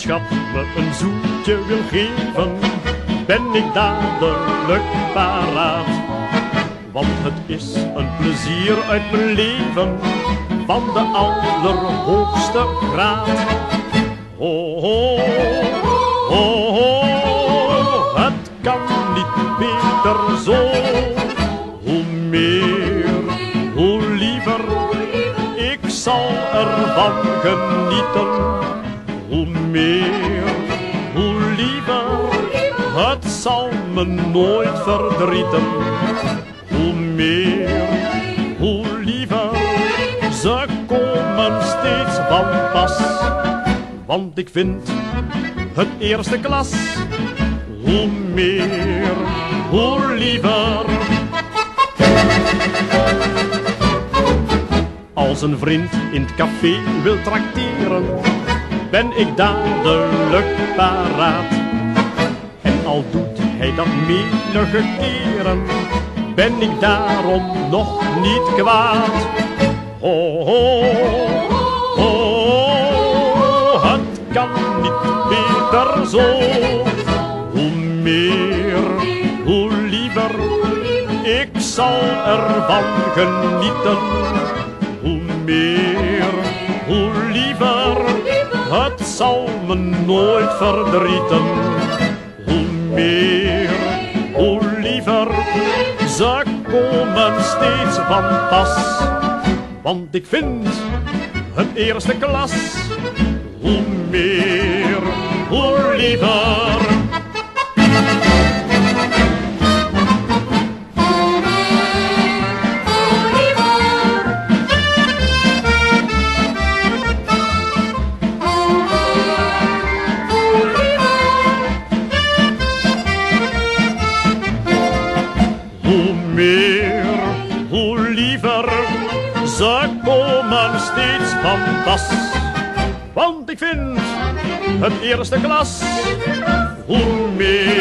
schat me een zoetje wil geven, ben ik dadelijk paraat. Want het is een plezier uit mijn leven, van de allerhoogste graad. Ho, ho, ho, ho, het kan niet beter zo. Hoe meer, hoe liever, ik zal ervan genieten. Hoe meer, hoe liever, het zal me nooit verdrieten. Hoe meer, hoe liever, ze komen steeds van pas. Want ik vind het eerste klas. Hoe meer, hoe liever. Als een vriend in het café wil trakteren, ben ik dadelijk paraat. En al doet hij dat menige keren, ben ik daarom nog niet kwaad. Ho, ho, ho, het kan niet beter zo. Hoe meer, hoe liever, ik zal ervan genieten. Hoe meer, hoe liever, het zal me nooit verdrieten. Hoe meer, hoe liever, ze komen steeds van pas. Want ik vind het eerste klas. Hoe meer, hoe liever. Hoe meer, hoe liever, ze komen steeds van pas. Want ik vind het eerste klas. Hoe meer,